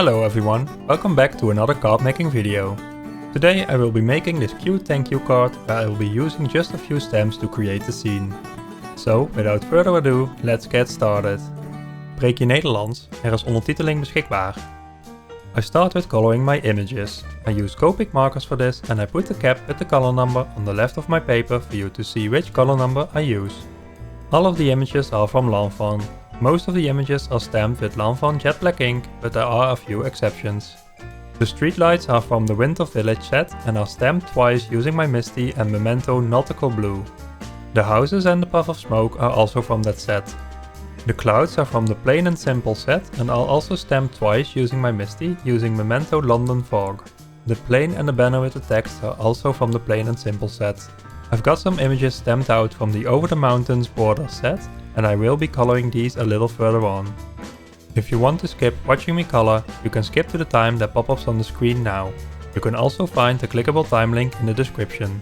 Hello everyone, welcome back to another card making video. Today I will be making this cute thank you card where I will be using just a few stamps to create the scene. So, without further ado, let's get started. Spreek je Nederlands? Er is ondertiteling beschikbaar. I start with coloring my images. I use Copic markers for this and I put the cap with the color number on the left of my paper for you to see which color number I use. All of the images are from Fawn. Most of the images are stamped with Fawn Jet Black ink, but there are a few exceptions. The streetlights are from the Winter Village set and are stamped twice using my Misty and Memento Nautical Blue. The houses and the puff of smoke are also from that set. The clouds are from the Plain and Simple set and are also stamped twice using my Misty using Memento London Fog. The plane and the banner with the text are also from the Plain and Simple set. I've got some images stamped out from the Over the Mountains border set and I will be coloring these a little further on. If you want to skip watching me color, you can skip to the time that pop-ups on the screen now. You can also find the clickable time link in the description.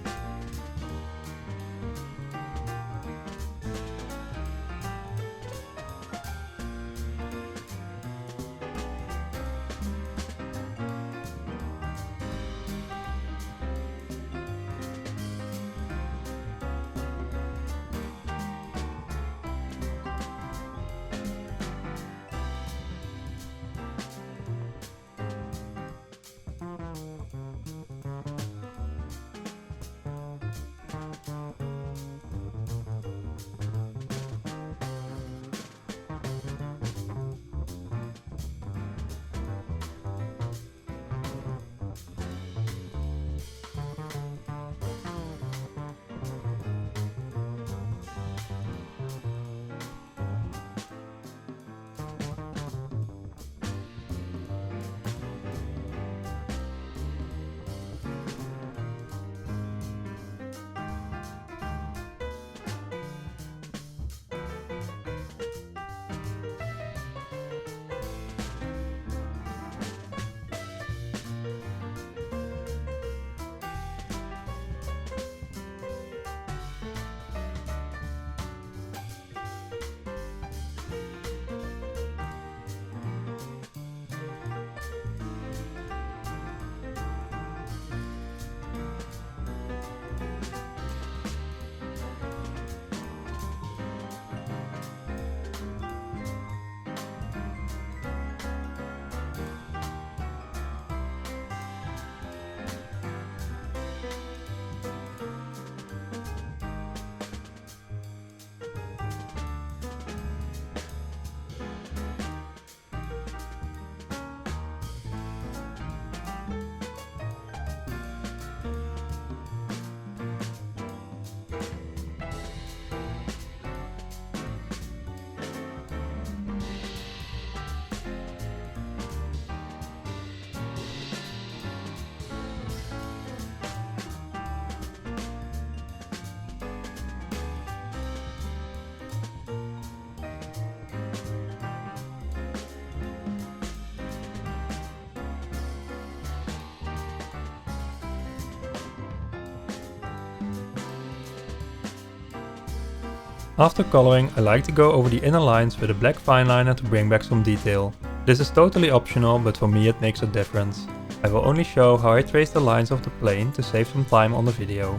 After coloring, I like to go over the inner lines with a black fine liner to bring back some detail. This is totally optional, but for me it makes a difference. I will only show how I trace the lines of the plane to save some time on the video.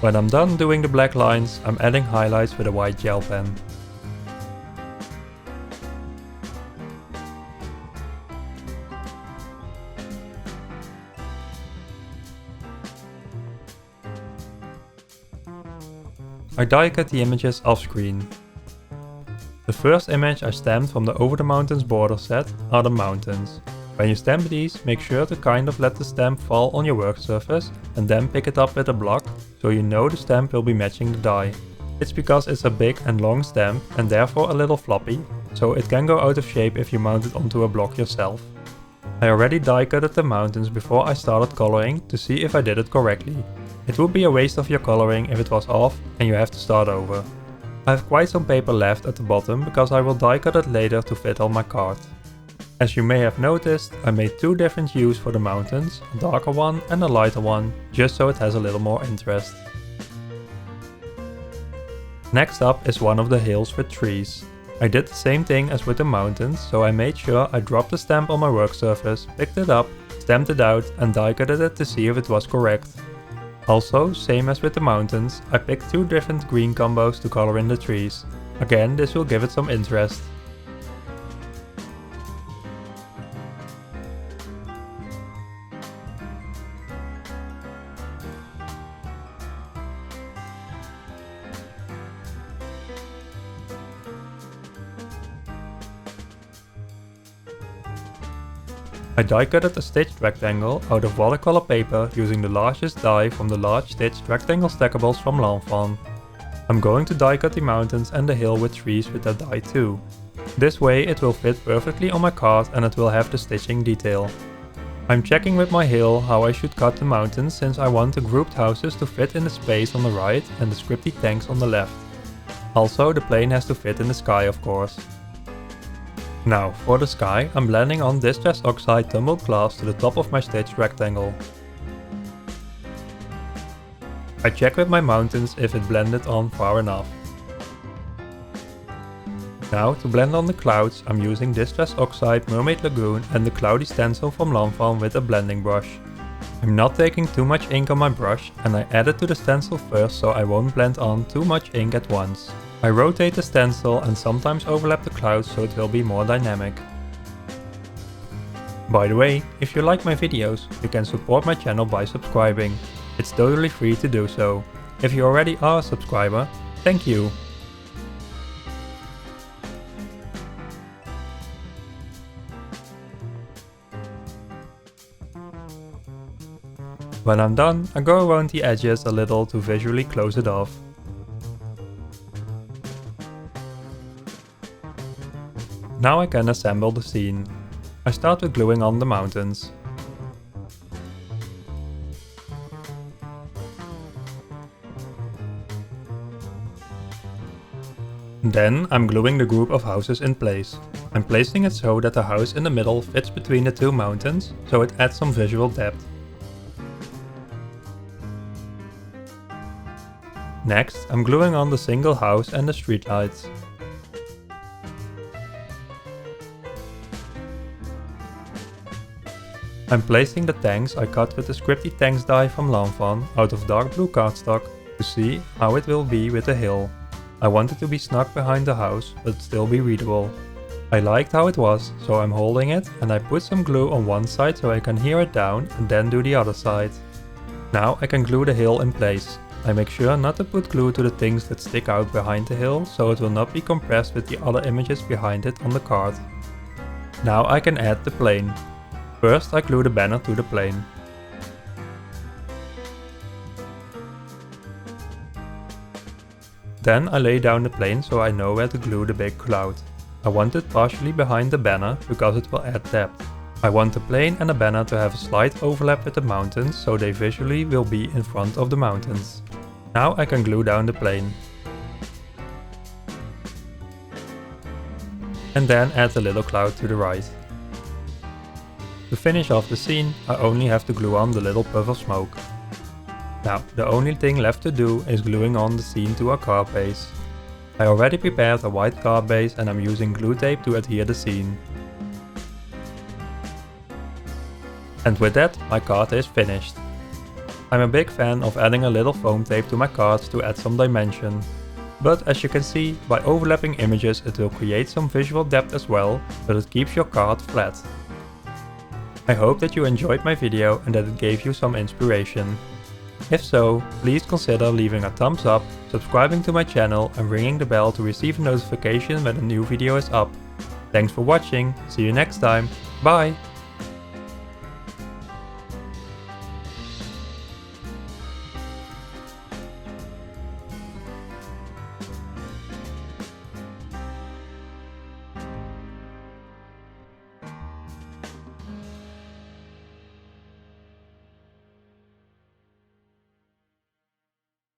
When I'm done doing the black lines, I'm adding highlights with a white gel pen. I die cut the images off screen. The first image I stamped from the Over the Mountains border set are the mountains. When you stamp these, make sure to kind of let the stamp fall on your work surface and then pick it up with a block, so you know the stamp will be matching the die. It's because it's a big and long stamp and therefore a little floppy, so it can go out of shape if you mount it onto a block yourself. I already die cutted the mountains before I started coloring to see if I did it correctly. It would be a waste of your coloring if it was off and you have to start over. I have quite some paper left at the bottom because I will die cut it later to fit on my card. As you may have noticed, I made two different hues for the mountains, a darker one and a lighter one, just so it has a little more interest. Next up is one of the hills with trees. I did the same thing as with the mountains, so I made sure I dropped the stamp on my work surface, picked it up, stamped it out and die cutted it to see if it was correct. Also, same as with the mountains, I picked 2 different green combos to color in the trees. Again, this will give it some interest. I die cutted a stitched rectangle out of watercolor paper using the largest die from the large stitched rectangle stackables from Fawn. I'm going to die cut the mountains and the hill with trees with that die too. This way it will fit perfectly on my card and it will have the stitching detail. I'm checking with my hill how I should cut the mountains since I want the grouped houses to fit in the space on the right and the scripty tanks on the left. Also, the plane has to fit in the sky, of course. Now, for the sky, I'm blending on Distress Oxide tumbled glass to the top of my stitched rectangle. I check with my mountains if it blended on far enough. Now, to blend on the clouds, I'm using Distress Oxide Mermaid Lagoon and the cloudy stencil from Fawn with a blending brush. I'm not taking too much ink on my brush and I add it to the stencil first so I won't blend on too much ink at once. I rotate the stencil and sometimes overlap the clouds so it will be more dynamic. By the way, if you like my videos, you can support my channel by subscribing. It's totally free to do so. If you already are a subscriber, thank you! When I'm done, I go around the edges a little to visually close it off. Now I can assemble the scene. I start with gluing on the mountains. Then I'm gluing the group of houses in place. I'm placing it so that the house in the middle fits between the 2 mountains, so it adds some visual depth. Next, I'm gluing on the single house and the streetlights. I'm placing the tanks I cut with the scripty tanks die from Fawn out of dark blue cardstock to see how it will be with the hill. I want it to be snug behind the house, but still be readable. I liked how it was, so I'm holding it and I put some glue on one side so I can hear it down and then do the other side. Now I can glue the hill in place. I make sure not to put glue to the things that stick out behind the hill so it will not be compressed with the other images behind it on the card. Now I can add the plane. First I glue the banner to the plane. Then I lay down the plane so I know where to glue the big cloud. I want it partially behind the banner because it will add depth. I want the plane and the banner to have a slight overlap with the mountains so they visually will be in front of the mountains. Now I can glue down the plane. And then add a little cloud to the right. To finish off the scene, I only have to glue on the little puff of smoke. Now, the only thing left to do is gluing on the scene to a card base. I already prepared a white card base and I'm using glue tape to adhere the scene. And with that, my card is finished. I'm a big fan of adding a little foam tape to my cards to add some dimension. But as you can see, by overlapping images it will create some visual depth as well, but it keeps your card flat. I hope that you enjoyed my video and that it gave you some inspiration. If so, please consider leaving a thumbs up, subscribing to my channel and ringing the bell to receive a notification when a new video is up. Thanks for watching, see you next time, bye!